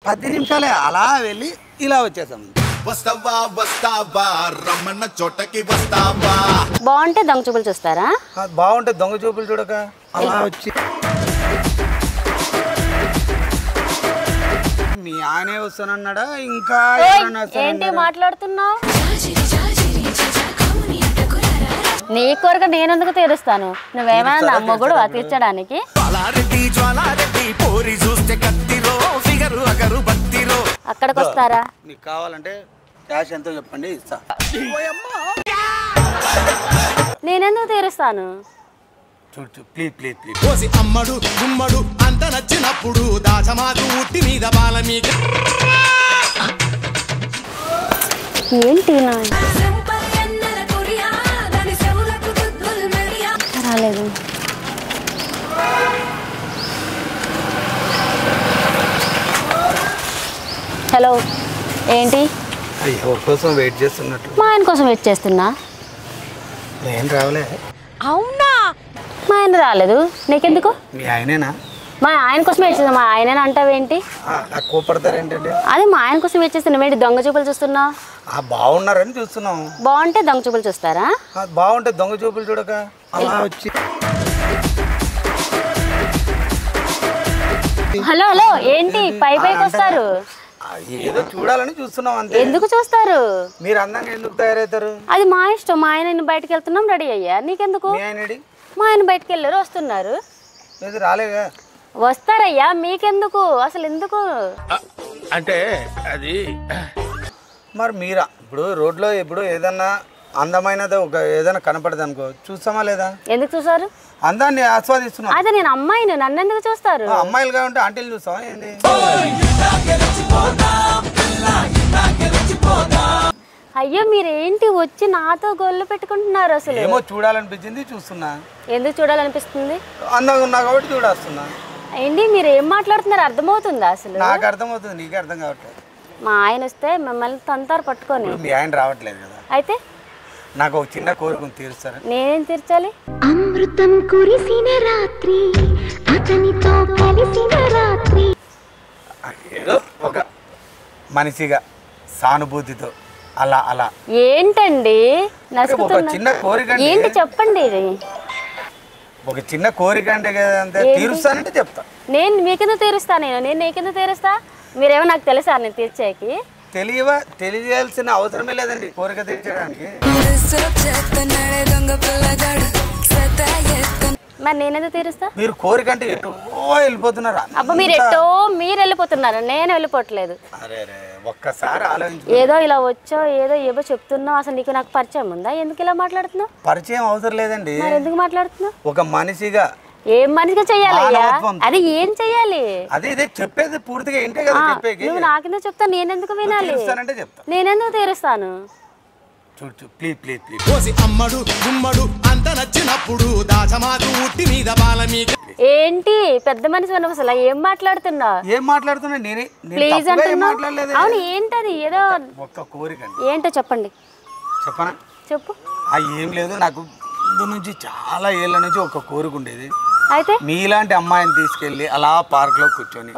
10 నిమిషాలే అలా వెళ్ళి ఇలా వచ్చేసాం. వస్తావా వస్తావా రమ్మన్న చోటకి వస్తావా. బాగుంటే దొంగ చూపులు చూస్తారా? బాగుంటే దొంగ చూపులు చూడక అలా వచ్చి మీ ఆయనే వస్తానన్నాడా ఇంకా ఏంటి మాట్లాడుతున్నావు? నీ కోరిక నేనెందుకు తీరుస్తాను? నువ్వేమైనా నా మొగుడు తీర్చడానికి? అక్కడికి వస్తారా? నీకు కావాలంటే క్యాష్ ఎంతో చెప్పండి ఇస్తా. నేనెందుకు తీరుస్తాను? చూడు ప్లీజ్ ప్లీజ్ ప్లీజ్. అమ్మడు గుమ్మడు అంత నచ్చినప్పుడు దాచమాకు ఉట్టి మీద బాల మీద ఏంటి రాలేదు. హలో ఏంటి? ఎవరి కోసం వెయిట్ చేస్తున్నట్టు? మా ఆయన కోసం వెయిట్ చేస్తున్నా. నేను రావలే. అవునా? మా ఆయన రాలేదు, నీకెందుకు? మీ ఆయనేనా? మా ఆయన కోసం వెయిట్ చేస్తున్నా. మా ఆయన అంటావేంటి? కోపడతారేంటండి? అది మా ఆయన కోసం వెయిట్ చేస్తున్నా. ఏంటి దొంగ చూపులు చూస్తున్నావు? బాగున్నారని చూస్తున్నాం. బాగుంటే దొంగ చూపులు చూస్తారా? బాగుంటే దొంగ చూపులు చూడక అలా వచ్చి. హలో హలో ఏంటి పైకి వస్తారు? ఏదో చూడాలని చూస్తున్నాం అంతే. ఎందుకు చూస్తారు? మీరు అందంగా ఎందుకు తయారవుతారు? అది మా ఇష్టం. మా ఆయన బయటకు వెళ్తున్నాం, రెడీ అయ్యా. నీకెందుకు? మా ఆయన బయటకు వెళ్ళారు, వస్తున్నారు. లేదు రాలేగా. వస్తారయ్యా, మీకెందుకు అసలు? ఎందుకు అంటే అది మరి మీరా ఇప్పుడు రోడ్లో ఇప్పుడు ఏదన్నా అందమైనది ఒక ఏదైనా కనపడదు అనుకో, చూస్తామా లేదా? ఎందుకు చూసారు? అందాన్ని ఆస్వాదిస్తున్నాం. అదే నేను అమ్మాయిని, నన్ను ఎందుకు చూస్తారు? అమ్మాయిలు కాబట్టి ఆంటీలు చూస్తావా ఏంటి? అయ్యో మీరేంటి వచ్చి నాతో గొల్లు పెట్టుకుంటున్నారు? అసలు ఏమో చూడాలనిపించింది చూస్తున్నా. ఎందుకు చూడాలనిపిస్తుంది? అందంగా ఉన్నా కాబట్టి చూడొస్తున్నా. ఏంటి మీరు ఏం మాట్లాడుతున్నారు? అర్థమవుతుందా అసలు? నాకు అర్థమవుతుంది, నీకు అర్థం కావట్లేదు. మా ఆయన వస్తే మిమ్మల్ని తంతారు పట్టుకొని. మీ ఆయన రావట్లేదు కదా? అయితే నాకు ఒక చిన్న కోరిక తీరుస్తారా? నేనేం తీర్చాలి? అమృతం కురిసిన రాత్రి అతనితో కలిసిన రాత్రి. ఏదో ఒక మనిషిగా సానుభూతితో అలా అలా. ఏంటండి చిన్న కోరిక? ఏంటి చెప్పండి. ఒక చిన్న కోరిక అంటే అంతే, తీరుస్తానంటే చెప్తా. నేను మీకెందుకు తీరుస్తా? నేను నీకెందుకు తీరుస్తా? మీరేమో నాకు తెలుసా నేను తీర్చేకి? తెలియాల్సిన అవసరమే లేదండి కోరిక తీర్చడానికి. మరి నేనెందుకు తీరుస్తా? మీరు కోరిక అంటే ఎటో వెళ్ళిపోతున్నారు. అబ్బా మీరు వెళ్ళిపోతున్నారు, నేను వెళ్ళిపోవట్లేదు. అరే ఒక్కసారి ఆలోచించు. ఏదో ఇలా వచ్చో ఏదో చెప్తున్నావు. అసలు నీకు నాకు పరిచయం ఉందా? ఎందుకు ఇలా మాట్లాడుతున్నావు? పరిచయం అవసరం లేదండి. మరి ఎందుకు మాట్లాడుతున్నావు? ఒక మనిషిగా. ఏం మనిషిగా చెయ్యాలయ్యా? అది ఏం చెయ్యాలి? అదే ఇదే చెప్పేది పూర్తిగా ఏంటే కదా చెప్పేది. నువ్వు నాకెందుకు చెప్తావు? నేనెందుకు వినాలి? నేనెందుకు తీరుస్తాను? చూడు ప్లీజ్ ప్లీజ్ ప్లీజ్. అమ్మడు గుమ్మడు అంత నచ్చినప్పుడు దాచమాకు ఉట్టి మీద బాల మీద. ఏంటి పెద్ద మనిషి అన్న అసలు ఏం మాట్లాడుతున్నా? ఏం మాట్లాడుతున్నా? నేనే ప్లీజ్ అంటున్నా. అవును ఏంటది? ఏదో ఒక్క కోరిక. ఏంటో చెప్పండి. చెప్పనా? చెప్పు. ఏం లేదు, నాకు ముందు నుంచి చాలా ఏళ్ళ నుంచి ఒక కోరిక ఉండేది. అయితే మీలాంటి అమ్మాయిని తీసుకెళ్ళి అలా పార్క్ లో కూర్చొని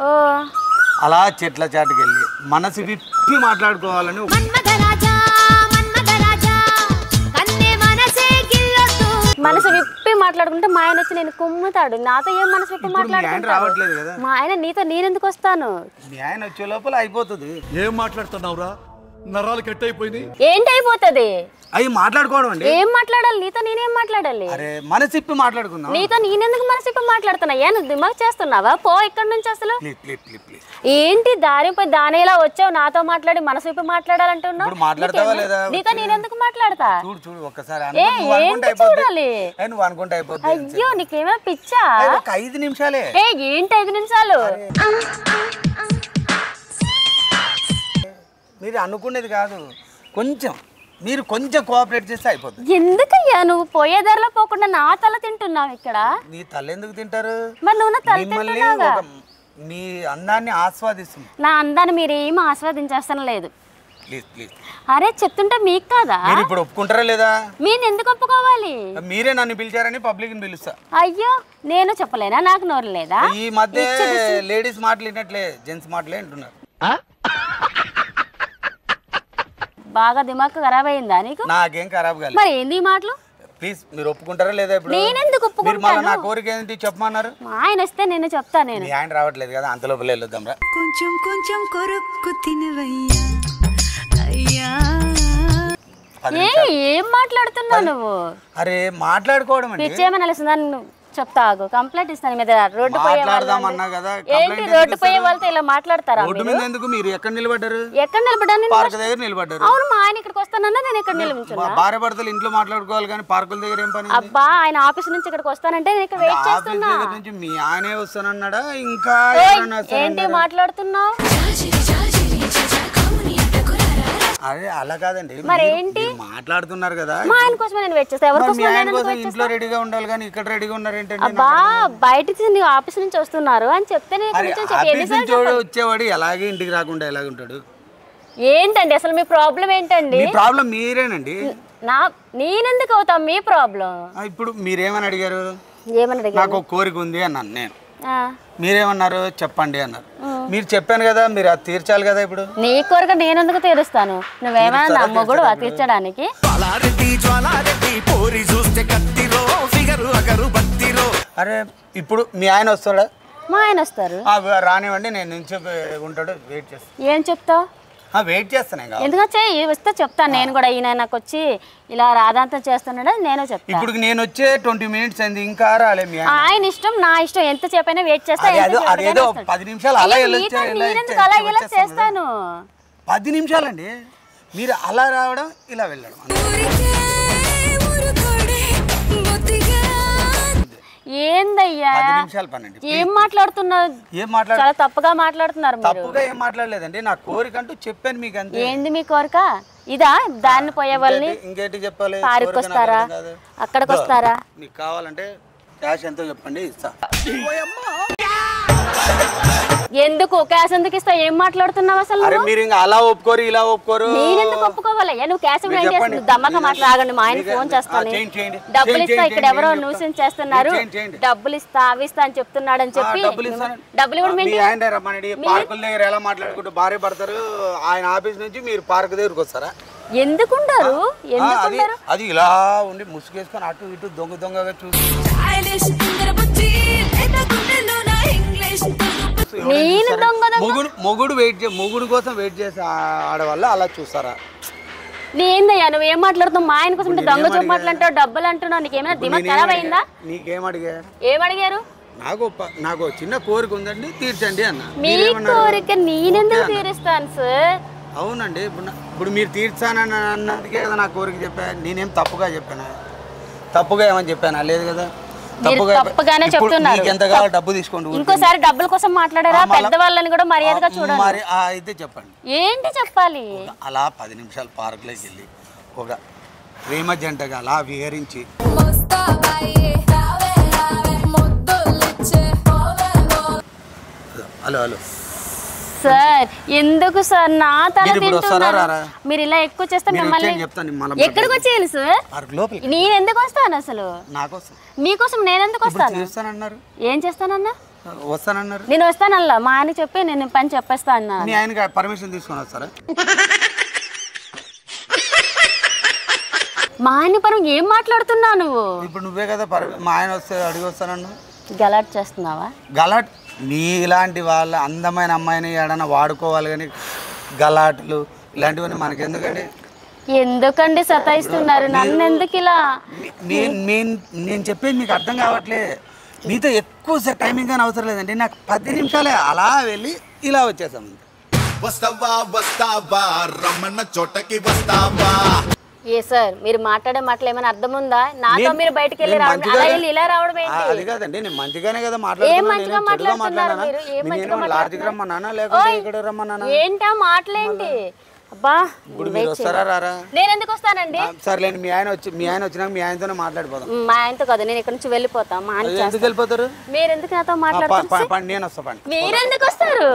అలా చెట్ల చాటుకి వెళ్ళి మనసు విప్పి మాట్లాడుకోవాలని. మనసు విప్పి మాట్లాడుకుంటే మా ఆయన వచ్చి నేను కుమ్ముతాడు. నాతో ఏం మనసు విప్పి రావట్లేదు కదా? మా ఆయన నీతో నేనెందుకు వస్తాను? మీ ఆయన వచ్చే లోపల అయిపోతుంది. ఏం మాట్లాడుతున్నావురా? నరాలు కట్ అయిపోయింది. ఏంటి అయిపోతుంది? అవి మాట్లాడుకోవడం అండి. ఏం మాట్లాడాలి? నీతో నేనేం మాట్లాడాలి? అరే మనసిప్పి మాట్లాడుకుందాం. నీతో నేనెందుకు మనసిప్పి మాట్లాడుతున్నా? ఏ నువ్వు దిమాగ్ చేస్తున్నావా? పో ఇక్కడ నుంచి అసలు. ఏంటి దారిపై దానిలా వచ్చావు నాతో మాట్లాడి మనసిప్పి మాట్లాడాలంటున్నావు? నీతో నేనెందుకు మాట్లాడతా? చూడు ఒక్కసారి చూడాలి. నువ్వు అనుకుంటే అయిపోతుంది. అయ్యో నీకేమైనా పిచ్చా? 5 నిమిషాలే. ఏంటి 5 నిమిషాలు? మీరు అనుకునేది కాదు, మీరు కొంచెం కోఆపరేట్ చేస్తే అయిపోతుంది. ఎందుకయ్యా నువ్వు పోయే దారిలో పోకుండా నా తల తింటున్నావు ఇక్కడ? నీ తల ఎందుకు తింటారు? మరి నువ్వు నా తల తింటున్నావుగా. మీ అందాన్ని ఆస్వాదిస్తుంది. నా అందాన్ని మీరేం ఆస్వాదించేస్తాను లేదు. Please please. అరే చెప్తుంటే మీకు కాదా? మీరు ఇప్పుడు ఒప్పుకుంటారా లేదా? మీరు ఎందుకు ఒప్పుకోవాలి? మీరే నన్ను పిలిచారని పబ్లిక్ ని పిలుస్తా. అయ్యో నేను చెప్పలేనా? నాకు నోరు లేదా? ఈ మధ్య లేడీస్ మాటలు వినట్లే, జెంట్స్ మాటలే వింటున్నారు. బాగా దిమాగ్ ఖరాబ్ అయిందా నీకు? నాకేం ఖరాబ్ కాలేదు. మరి ఏంది ఈ మాటలు? ప్లీజ్ మీరు ఒప్పుకుంటారా లేదా? ఇప్పుడు నేనెందుకు మీరు మళ్ళీ నా ఒప్పుకుంటాను? కోరిక ఏంటి చెప్పమన్నారు? మా ఆయన వస్తే నేను చెప్తా. నేను మీ ఆయన రావట్లేదు కదా, అంత లోపల వెళ్ళొద్దాం రా. కొంచెం కొంచెం కొరుక్కు తినవయ్యా అయ్యా. ఏం మాట్లాడుతున్నావు నువ్వు? అరే మాట్లాడుకోవడం అండి. పిచ్చేమని తెలుస్తుందా? చెప్తా ఆగు, కంప్లైంట్ ఇస్తాను మీద. రోడ్డు పోయే మాట్లాడదామన్నా కదా, ఏంటి రోడ్డు పోయే వాళ్ళతో ఇలా మాట్లాడతారా? రోడ్డు మీద ఎందుకు? మీరు ఎక్కడ నిలబడ్డారు? ఎక్కడ నిలబడ్డాను? పార్క్ దగ్గర నిలబడ్డారు. అవును, మా ఆయన ఇక్కడికి వస్తానన్నా నేను ఇక్కడ నిలబడుతున్నా. భార్య భర్తలు ఇంట్లో మాట్లాడుకోవాలి కానీ పార్కుల దగ్గర ఏం పని? అబ్బా, ఆయన ఆఫీస్ నుంచి ఇక్కడికి వస్తానంటే నేను ఇక్కడ వెయిట్ చేస్తున్నా. దగ్గర నుంచి మీ ఆయనే వస్తానన్నాడా ఇంకా ఏంటి మాట్లాడుతున్నావు? అరే అలా కాదండి, మరి ఏంటి మాట్లాడుతున్నారు కదా. మా ఆయన కోసమే నేను వెయిట్ చేస్తా. ఎవరి మీ కోసం ఆయన నేను కోసం వెయిట్ ఇంట్లో రెడీగా ఉండాలి కానీ ఇక్కడ రెడీగా ఉన్నారు ఏంటంటే? అబ్బా, బయట నీ ఆఫీస్ నుంచి వస్తున్నారు అని చెప్తే నేను ఇక్కడ నుంచి చెప్పి ఎన్నిసార్లు వచ్చేవాడు ఎలాగే ఇంటికి రాకుండా ఎలాగుంటాడు? ఏంటండి అసలు మీ ప్రాబ్లం ఏంటండి? మీ ప్రాబ్లం మీరేనండి. నేనెందుకు అవుతా మీ ప్రాబ్లం? ఇప్పుడు మీరేమని అడిగారు? ఏమని అడిగారు? నాకు ఒక కోరిక ఉంది అన్నాను నేను. మీరేమన్నారు? చెప్పండి అన్నారు. మీరు చెప్పాను కదా, మీరు అది తీర్చాలి కదా. ఇప్పుడు నీ కోరిక నేనెందుకు తీరుస్తాను? నువ్వేమైనా నా మొగుడు తీర్చడానికి? అరే ఇప్పుడు మీ ఆయన వస్తాడా? మా ఆయన వస్తారు. రానివ్వండి, నేను నుంచి ఉంటాడు, వెయిట్ చేస్తాను. ఏం చెప్తావు? వెయిట్ చేస్తాను. ఎందుకంటే వస్తే చెప్తాను నేను కూడా. ఈయన నాకు వచ్చి ఇలా రాధాంతం చేస్తున్నాడు నేను చెప్తాను. ఇప్పుడు నేను వచ్చే 20 minutes అయింది, ఇంకా రాలే. ఆయన ఇష్టం, నా ఇష్టం. ఎంతసేపు అయినా వెయిట్ చేస్తా. అదేదో 10 నిమిషాలు అలా నేనెందుకు అలా ఇలా చేస్తాను? 10 నిమిషాలండి. మీరు అలా రావడం, ఇలా వెళ్ళడం. ఏందయ్యా 10 నిమిషాలు పనండి. ఏం మాట్లాడుతున్నారు? చాలా తప్పుగా మాట్లాడుతున్నారు మీరు. తప్పుగా ఏం మాట్లాడలేదండి, నా కోరిక అంటూ చెప్పాను మీకు అంతే. ఏంది మీ కోరిక? ఇదా? దాన్ని పోయే వాళ్ళని ఇంకేంటి చెప్పాలి? పార్క్ వస్తారా? అక్కడికి వస్తారా? మీకు కావాలంటే క్యాష్ ఎంతో చెప్పండి, ఇస్తా. ఎందుకు క్యాష్ ఎందుకు ఇస్తా? ఏం మాట్లాడుతున్నావు అసలు? అరే మీరు ఇంకా అలా ఒప్పుకోరు, ఇలా ఒప్పుకోరు. నేనెందుకు ఒప్పుకోవాలి? నువ్వు క్యాష్ దమ్మక మాట్లాడగండి. మా ఆయన ఫోన్ చేస్తాను, డబ్బులు ఇస్తా. ఇక్కడ ఎవరో న్యూసెన్స్ చేస్తున్నారు, డబ్బులు ఇస్తా అవి ఇస్తా అని చెప్తున్నాడు అని చెప్పి డబ్బులు ఆయన రమ్మనండి. పార్కుల దగ్గర ఎలా మాట్లాడుకుంటూ భార్య పడతారు. ఆయన ఆఫీస్ నుంచి మీరు పార్క్ దగ్గరకు వస్తారా? ఎందుకుంటారు? అది ఇలా ఉండి ముసుగేసుకొని అటు ఇటు దొంగ దొంగగా చూసి మొగుడు కోసం వెయిట్ చేసి ఆడవాళ్ళు అలా చూస్తారా? నేందయ్యా నువ్వు ఏం మాట్లాడుతావు? మా ఆయన కోసం దొంగ చూపు మాట్లాంటావు, డబ్బులు అంటున్నావు. నీకేమైనా దిమాగ్ ఖరాబ్ అయిందా? నీకేం అడిగారు? ఏమడిగారు? నాకు చిన్న కోరిక ఉందండి, తీర్చండి అన్న. మీ కోరిక నేనెందుకు తీరుస్తాను సార్? అవునండి, ఇప్పుడు మీరు తీర్చానని అన్నందుకే కదా నా కోరిక చెప్పాను. నేనేం తప్పుగా చెప్పాను? తప్పుగా ఏమని చెప్పానా? లేదు కదా. తప్పుగానే చెప్తున్నారు. ఎంత కావాలి డబ్బు తీసుకోండి. ఇంకోసారి డబ్బుల కోసం మాట్లాడారా? పెద్దవాళ్ళని కూడా మర్యాదగా చూడండి. మరి అయితే చెప్పండి. ఏంటి చెప్పాలి? అలా 10 నిమిషాలు పార్కులోకి వెళ్ళి ఒక ప్రేమ జంటగా అలా విహరించి హలో సార్ ఎందుకు సార్ నా తల తింటున్నారు? మీరు ఇలా ఎక్కువ చేస్తే మిమ్మల్ని ఎక్కడికి వచ్చేయాలి సార్? నేను ఎందుకు వస్తాను అసలు? మీకోసం నేను ఎందుకు వస్తాను? ఏం చేస్తానన్నా? వస్తానన్నారు. నేను వస్తానల్లా మా ఆయన చెప్పి నేను పని చెప్పేస్తా అన్నా. మీ ఆయనకి పర్మిషన్ తీసుకొని వస్తారా? మా ఆయన పరం ఏం మాట్లాడుతున్నావు నువ్వు? ఇప్పుడు నువ్వే కదా మా ఆయన వస్తే అడిగి వస్తానన్నా. గలాట్ చేస్తున్నావా? గలాట్ మీ ఇలాంటి వాళ్ళ అందమైన అమ్మాయిని ఏడన్నా వాడుకోవాలి కానీ గలాట్లు ఇలాంటివన్నీ మనకి ఎందుకండి? ఎందుకండి సతాయిస్తున్నారు నన్ను? ఎందుకు ఇలా? నేను చెప్పేది మీకు అర్థం కావట్లే. మీతో ఎక్కువ టైమింగ్ కానీ అవసరం లేదండి. నాకు 10 నిమిషాలే అలా వెళ్ళి ఇలా వచ్చేసాం. వస్తావా వస్తావా రమ్మన్న చోటకి వస్తావా? ఏ సార్ మీరు మాట్లాడే మాటలు ఏమైనా అర్థం ఉందా? నాతో మీరు బయటికి వెళ్ళి రావడం అలా వెళ్ళి ఇలా రావడం ఏంటి? అది కాదండి, నేను మంచిగానే కదా మాట్లాడుతున్నాను. ఏంటా మాటలేంటి? అబ్బా వస్తారా రారా? నేను ఎందుకు వస్తానండి? సర్లేండి, మీ ఆయన వచ్చినాక మీ ఆయనతోనే మాట్లాడిపోతాం. మా ఆయనతో కదా, నేను ఇక్కడ నుంచి వెళ్ళిపోతా. మా ఆయన ఎందుకు వెళ్ళిపోతారు? మీరు ఎందుకు నాతో మాట్లాడుతున్నారు? నేను వస్తా. మీరు ఎందుకు వస్తారు?